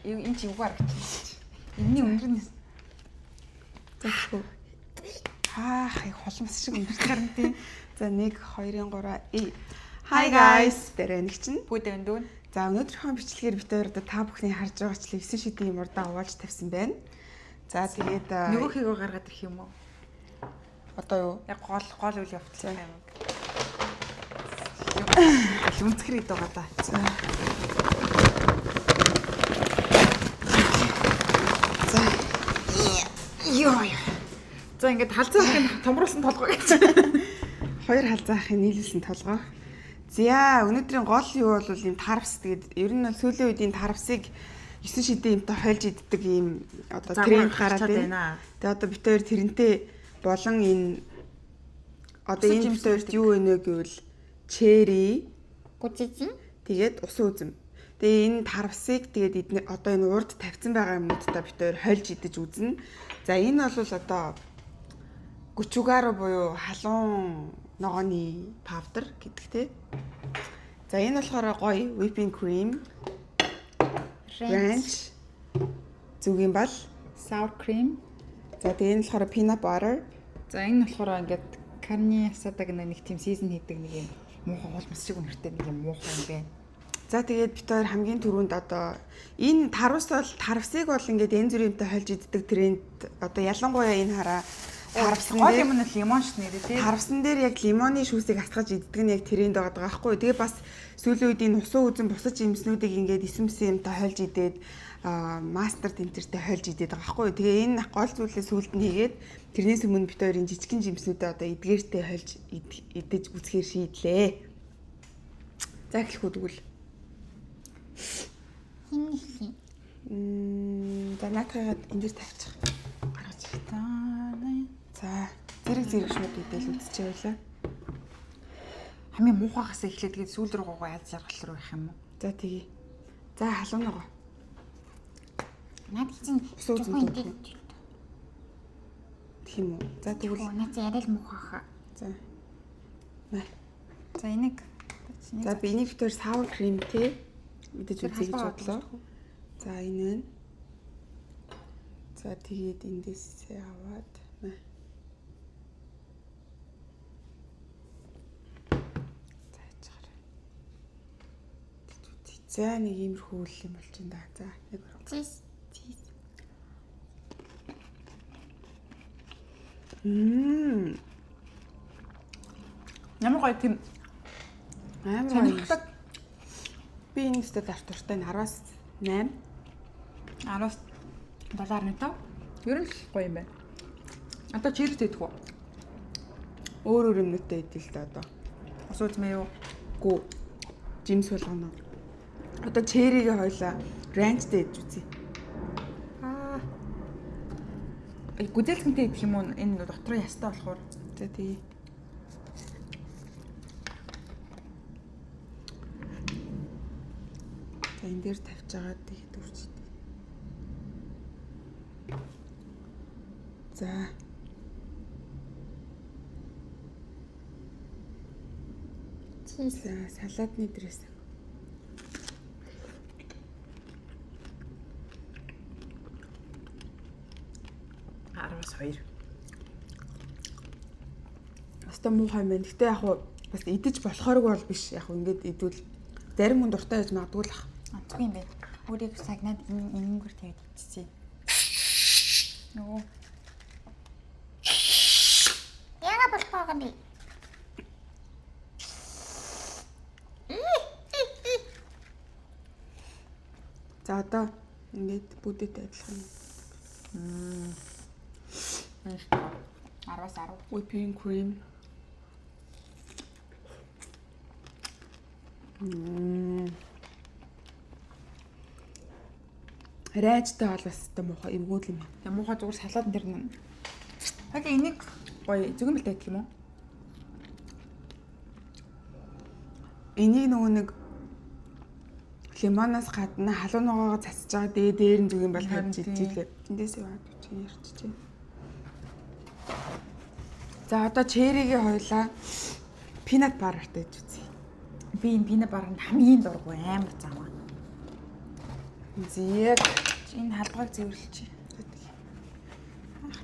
энэ чи юугаар гэж. Энэний өндөр нь зэхгүй. Их холмос шиг өнөртөр нь тийм. За 1 2 3 Hi guys. Тэрэн чинь бүдэн дүүн. За өнөөдрийнхөө бичлэгээр бид хоёр та бүхний харж байгаачлаа 9 шидийн юм урдаа угааж тавьсан байна. За тэгээд нөгөөхийгөө гаргаад ирэх юм уу? Одоо юу? Яг гол үйл явдлаа юм. Үнцгэр идэх байгаа да. За. Йоо. За ингээд халзаахын томруулсан толгой гэж. Хоёр халзаахын нийлүүлсэн толгой. За өнөөдрийн гол юу бол ийм тарвс тэгээд ер нь бол сүүлийн үеийн тарвсыг 9 шидийн юмтай хойлж иддэг ийм одоо тренд гараад байна. Тэгээд одоо бид хоёр тэрнтэй болон энэ одоо энэ бид хоёрт юу өнө гэвэл чери, гүцэзэн тэгээд усан үзэм. Тэгээ энэ тарвсыг тэгээд одоо энэ урд тавьсан байгаа юмнуудтай бид хоёр хойлж идэж үзнэ. За энэ бол одоо гүчугаро буюу халуун ногооны павдер гэдэг те. За энэ болохоор гоё whipping cream, ranch, зүгийн бал, sour cream. За тэгээ энэ болохоор peanut butter. За энэ болохоор ингээд carne asada гэх нэг тийм season хийдэг нэг юм муухай холмос шиг үнэртэй нэг юм муухай юм байна. За тэгээд бид хоёр хамгийн түрүүнд одоо энэ тарвсыг бол ингээд янз бүрийн юмтай хойлж иддэг тренд одоо ялангуяа энэ хараа тарвсан гол юм нь лимон ш нэрээ тий. Тарвсан дээр яг лимоны шүүсийг асгаж иддэг нь яг тренд байгаа байхгүй. Тэгээ бас сүүлийн үед энэ усан үзэн бусаж имснүүдийг ингээд эсэмсэн юмтай хойлж идээд мастер тэмцэртэй хойлж идээд байгаа байхгүй. Тэгээ энэ гол зүйлээ сүулт нь хийгээд тэрнээс өмнө бид хоёрын жижигхэн жимснүүдээ одоо эдгээртэй хойлж идэж үзэхээр шийдлээ. За эхлэх үү тэгвэл. За наатайгаад энэ дээр тавьчих. Гаргаж ирээ. За зэрэг шууд идэл үзчихээ байлаа. Хамгийн муухайгаас эхлээд тэгээд сүүл рүү гоо яз жаргал руу явах юм уу? За тэгье. За халуун ногоо. Наад чинь жоохон идэх юм уу? За тэгвэл наад арай л муухайхаа. За. За энийг за би энийг битэр sour cream те мэдээж үзье гэж бодлоо. За энэ байна. За тэгээд эндээс аваад за нэг иймэрхүү үйл юм болж байна да. За нэг чиз. Ямар гоё тийм амар би энэ сте дартуртай 10-аас 8 10-аас 7.5 ер нь л гоё юм байна. Одоо чирэд идэх үү? Өөр юмнуудтай идэл л да одоо. Ус үзмээ юу? Гүү. Жимс болгоно. Одоо черригээ хойлоо ранчтай идэж үзье. Гүзээлхэнтэй идэх юм уу? Энэ дотроо ястай болохоор. За тий. За энэ дээр тавьж байгаа тэгээд үрчтэй. За. Чиз. Салатны дрэс. Араас 2. Хаста муухай мэн. Гэтэ яг хуу бас идэж болохооргүй бол биш. Яг ингээд идвэл зарим хүн дуртай байж магадгүй л ах. Онцгүй юм байна. Өөрийг сагнаад энэнгээр тэгээд идчихье. Нөгөө. Яга болох юм бэ? За одоо ингээд бүдээтэй адилхан. 10-аас 10. Whipping cream. Рэжтэй бол бас та муухай эвгүүл юм. Муухай зүгээр салаад дээр нь. Яг энийг гоё зүгэн бэлдээд гэх юм уу? Энийг нөгөө нэг лимоноос гадна халуун ногоогоо цацж байгаа дээр нь зүгэн бал тавьж идчихлээ. Эндээс яваад чинь ярьчихжээ. За одоо черригээ хойлоо peanut butter-тай идэж үзье. Би энэ peanut butter-нд хамгийн дурггүй амар замаа. Зэг. Энэ халдварыг зэвэрлэчих.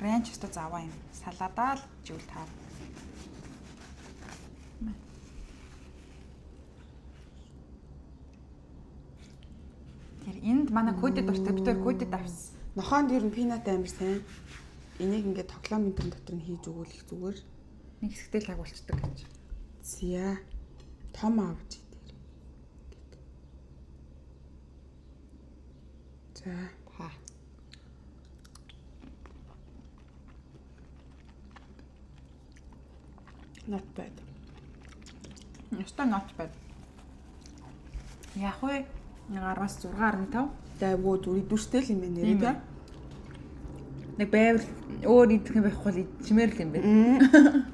Ранч өстө заваа юм. Саладаа л живэл таа. Тэр энд манай кодед дуртай бид хоёр кодед авсан. Нохоонд ер нь пинат амар сайн. Энийг ингээд тоглоом энэ дотор нь хийж өгвөл их зүгээр. Нэг хэсэгтэй л агуулцдаг гэж. Зя. Том авч идээр. За. Хаа. Not bad. Өстө not bad. Яг вэ 10-аас 6.5. Дайвуу зүрх дүрстэй л юм байна нэрээ тийм. Нэг байвал өөр идэх юм байхгүй л чимээр л юм байна.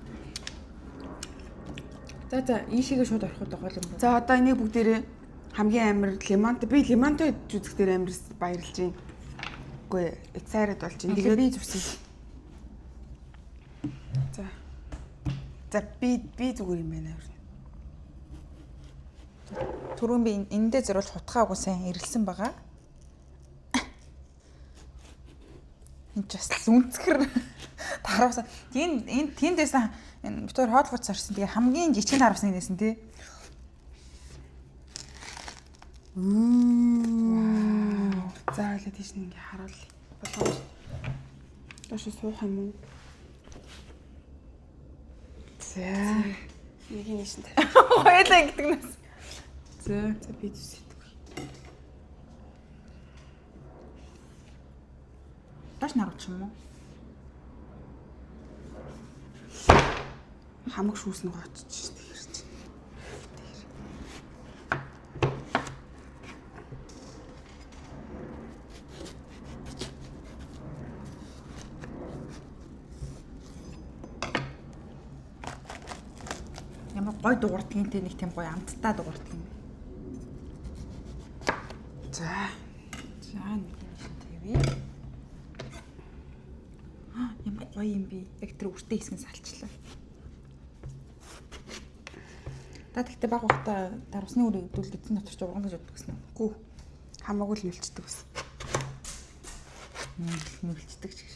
За ийшээгээ шууд ороход байгаа юм байна. За одоо энийг бүгдээрээ хамгийн амар лимонтой би лимонтой үзэх дээр амар баярлж байна. Үгүй excited болж байна. Тэгээд би зүсээ. За. За би зүгээр юм байна. Түрүүн би эндээ зориулж хутгаагүй сайн ирэлсэн байгаа. Энд ч бас үнцгэр таравсан. Тэндээс энэ битүүр хоолфоц орсон. Тэгээ хамгийн жижиг таравсан нээсэн тий. За ойлоо тийш нэг харуулъя. Болгоомж. Доош суух юм уу? За. Нэг юм шин. Хоёулаа ингэдэг нас. За би зүсэдэг. Доош наруулчих юм уу? Хамаг шүүс нь гоочч шүү дээ хэрч. Ямар гой дуурдгийн те нэг тийм гой амттай дуурдаг юм. За. За нэг юм шиг тавья. Ямар гоё юм би. Яг тэр үртэй хэсгэн салчлаа. Та тэгтээ баг бахта дарусны үрийг дүүл эзэн дотор ч урган гэж боддог гэсэн үү? Гүү. Хамаагүй л мэлчдэг ус. Мэлчдэг ч гэж.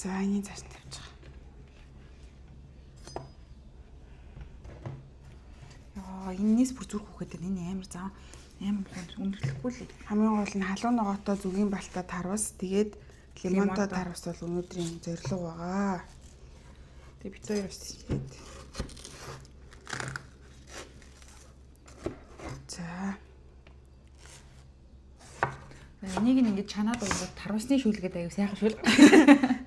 За энэний цааш нь тавьж байгаа. Энээс бүр зүрх хөөхөд энэ амар зам амар өндөрлөхгүй л. Хамгийн гол нь халуун ногоотой зүгийн балтаа тарвас тэгээд лимонтой тарвас бол өнөөдрийн зорилго байгаа. Тэгээ бид хоёр бас тэгээд за. энийг ингэж чанаад уугаад тарвасны шүүлгээд аяа сайхан шүүл.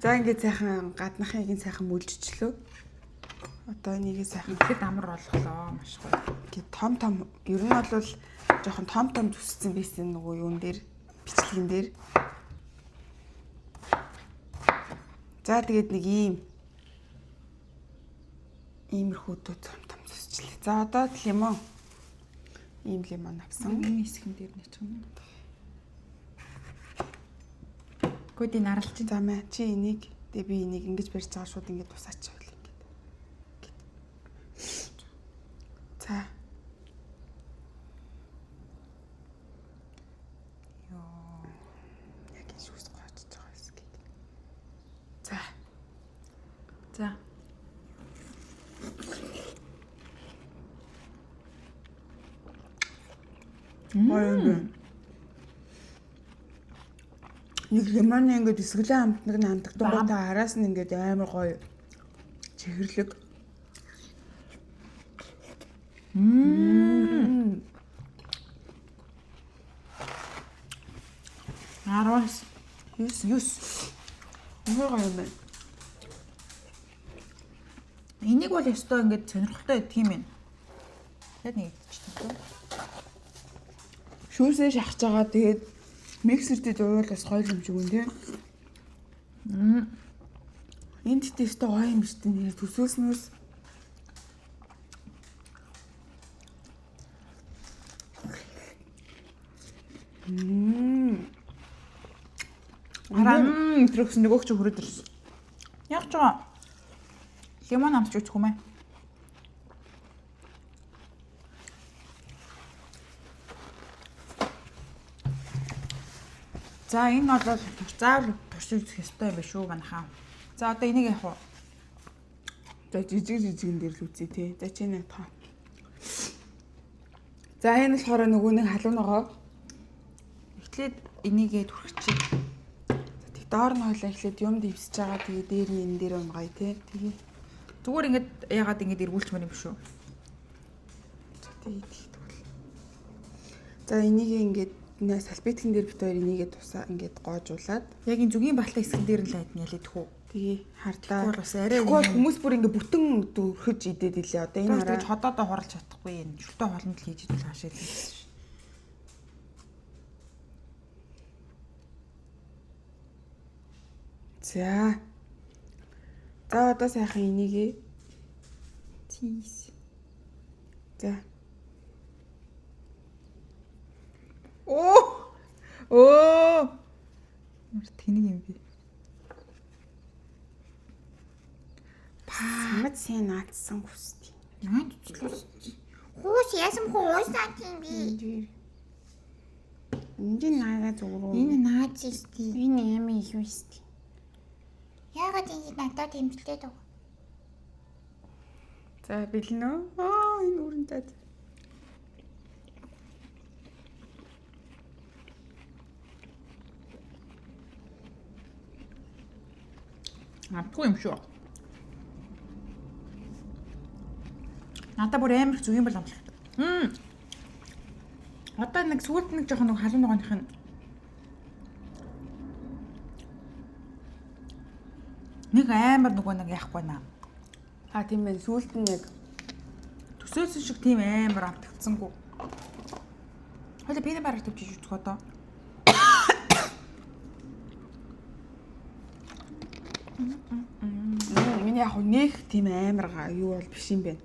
За ингээд сайхан гаднахыг нь сайхан мүлжчлөө. Одоо энийг сайхан ихэд амар болголоо маш гоё. Ингээд том ер нь бол жоохон том зүссэн байсан нөгөө юун дээр бичлэгэн дээр. За тэгээд нэг иймэрхүү том зүсчлээ. За одоо лимон. Ийм лимон авсан. Энэ хэсгэн дээр нэг юм. Кодын наралч. За мэ чи энийг тэгээ би энийг ингэж барьж байгаа шууд ингэж тусаач байл ингэж. За. Яг энэ шүүс гоочж байгаа хэсэг. За. За. Нэг лимон ингээд эсгэлэн амтнаг нь амтагдангуудаа араас нь ингээд амар гоё чихэрлэг. Араас 9 Амар гоё юм байна. энийг бол ёстой ингээд сонирхолтой байдаг юм байна. Тэгээд нэг идчихсэн. Шүүсээ шахаж байгаа тэгээд миксертэй зуурал бас гоё юм шиг үн тий. Энд тэстэй гоё юм биш тий төсөөснөөс тэрхс нөгөөч хүрээд ирсэн. Яг ч байгаа. Лимон амтч үчих юм аа. За энэ бол заавал туршиж үзэх ёстой юм биш үү манайхаа. За одоо энийг яах вэ? За жижигэн дээр л үзье тий. За чи нэг тоо. За энэ болохоор нөгөө нэг халуун ногоо. Эхлээд энийгээ түрхчих. Тэг доор нь хойлоо эхлээд юм дэвсэж байгаа. Тэгээ дээр нь энэ дээр унгая тий. Тэгээ Зүгээр ингээд яагаад ингэж эргүүлчмээр юм биш үү? тэгээ идэх бол. За энийг ингээд нэ салбетикэн дээр бит хоёр энийгээ тусаа ингээд гоожуулаад Яг энэ зүгийн балтай хэсгэн дээр нь л айдна ялээ тхүү. тэгээ хардаа. Тэгвэл бас арай Тэгвэл хүмүүс бүр ингээд бүтэн дөрхөж идээд илээ. Одоо энэ энэ хараа гэж ходоодоо хорлож чадахгүй энэ шүлтэй холонд л хийж идэл хаашаа л гэсэн ш. За. За одоо сайхан энийгээ Тийс. за Оо. Тэнийг юм би. самд сайн наадсан хүсдэг. Яа туцлаа. Хуус ясам хуус наатин би. Энд наага зүгрүү. Энэ наач исти. Энэ юм их үстэй. Яагаад ингэ надад имжлээд өг. За бэлнэ. Энэ өрн зад. Амтгүй юм шүү. Надаа бүр амар зүг юм бол амтлах. Одоо нэг сүүлд нэг жоохон нэг халуун ногооных нь нэг амар нөгөө нэг яахгүй наа. Тийм байх. Сүүлд нь яг Төсөөсөн шиг тийм амар амтгцсангүй. Хойло би бараг төвчиж үзэх одоо. миний яг нэг тийм амар юу бол биш юм байна.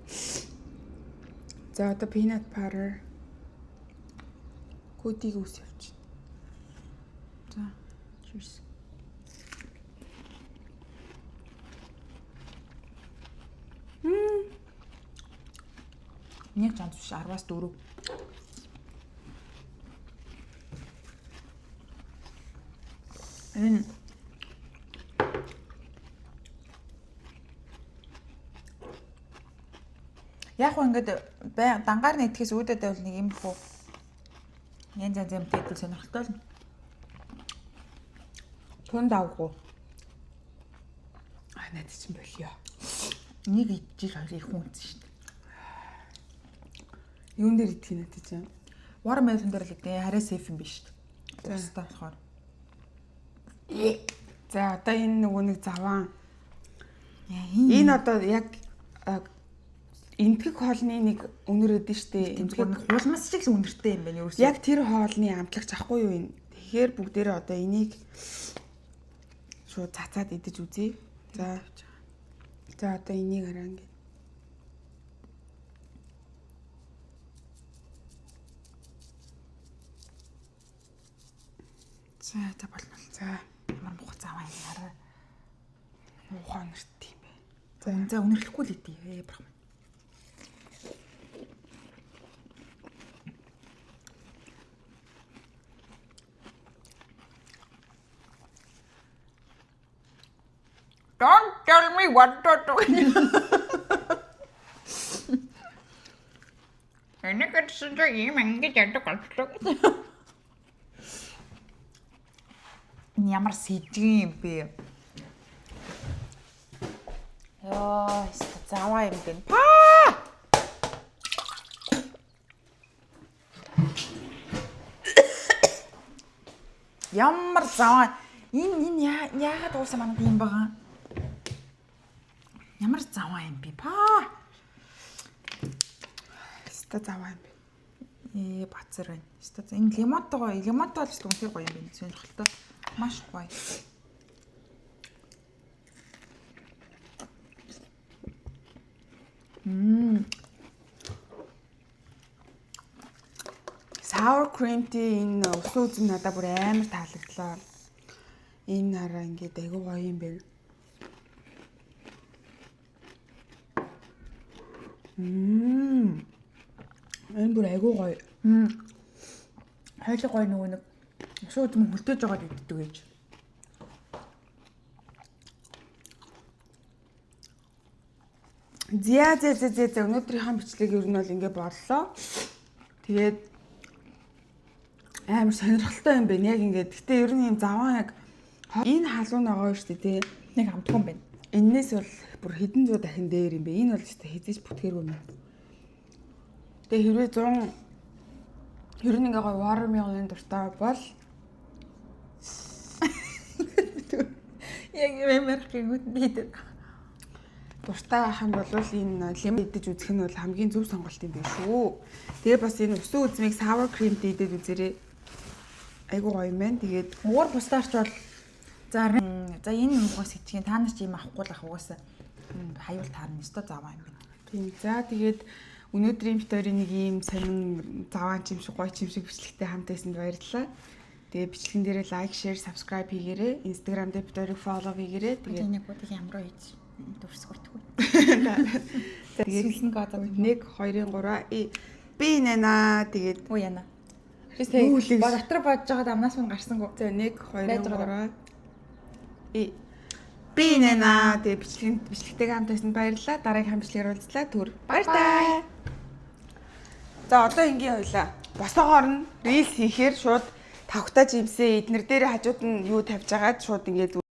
За одоо peanut butter кодиг үс явчих. За. Cheers. Нэг чанц биш 10-аас 4. Энэ яг хөө ингээд дангаар нь идэхээс үүдээд байвал нэг юм хөө янз янз юм тэтэл сонирхолтой л. Тун давгүй. Надад чинь болио. Нэг идчихэл хоёул их үнсэн шүү дээ. Юун дээр идэх юм надад чинь? Watermelon дээр л идэх. Хараа сейф юм биш шүү дээ. Тустай болохоор. За одоо энэ нөгөө нэг заваан. Энэ Энэ одоо яг энтгэг хоолны нэг үнэр өдөн штэ. тэмцгээр хулмас шиг л үнэртэй юм байна юу гэсэн. Яг тэр хоолны амтлагч ахгүй юу энэ. Тэгэхээр бүгдээрээ одоо энийг шууд цацаад идэж үзье. За. За одоо энийг хараа ингэ. За болно. За Ямар муухай заваа юм хараа. муухай нэрт юм бэ. За үнэрлэхгүй л идэ. Брах. Don't tell me what to do. Энийг гэсэн чинь юм ингэж яддаг болчихлоо. Ямар сэжиг юм бэ? Яа, заваа юм бэ? Ямар заваа? Энэ яагаад уусаа манад юм байгаа? Ямар заваа юм бэ? Ста заваа юм бэ. Бацар байна. Энэ лимонтой л ч үнэхээр гоё юм байна. Сонирхолтой. Маш гоё. Sour cream tea энэ усан үзэн надад бүр амар таалагдлаа. Энэ хараа ингээд айгүй гоё юм байна. Энэ бүр айгүй гоё. Хойлоо гоё нөгөө нэг Шууд юм хөлтөөж жагаад иддэг гэж. За өнөөдрийнхөө бичлэг ер нь бол ингэ боллоо. Тэгээд амар сонирхолтой юм байна. Яг ингэ. Гэтэ ер нь юм заван яг энэ халуун байгаа шүү дээ. Нэг амтгүй юм байна. Эннээс бол бүр хэдэн зуун дахин дээр юм бэ. Энэ бол ч хэзээ ч бүтгээргүй юм. Тэгээ хэрвээ 100 ер нь ингээ гой watermelon дуртай бол Яг мэмэрхийн үтнийд. дуртай байх юм бол энэ лимон идэж үзэх нь бол хамгийн зөв сонголт юм биш үү. Тэгээ бас энэ усан үзмийг sour creamтэй идэж үзээрэй. Айгуу гоё юм байна. Тэгээд Уур бустаарч бол за энэ муухаас итгэхийн та нар ч юм авахгүй л ах угаасаа хаюул таарна өстой заваа юм байна. тийм. За тэгээд өнөөдрийн битүүрийн нэг ийм сонин заваан чим шиг гоё чим шиг бичлэгтэй хамт байсанд баярлалаа. Тэгээ бичлэгэн дээрээ лайк, share, subscribe хийгээрэй. Instagram дээр битүүрийг follow хийгээрэй. Тэгээд нэг удаа ямар үйж дурсгurdаггүй. тэгээд Сүүлнэг одоо 1 2 3 би нэнаа тэгээд уу яна. Нүүлэг. Ба дотор бодож байгаад амнаас мань гарсангүй. за 1 Байж 2 байгаа. 3 би нэнаа тэгээд бичлэгтэйгээ хамт байсанд баярлалаа. Дараагийн бичлэгээр уулзлаа. Түр. Баярлалаа. За одоо ингийн хоёлаа. Босоогоор нь reels хийхээр шууд тавхтаа жимсээ эднэр дээр хажууд нь юу тавьж агаад шууд ингээд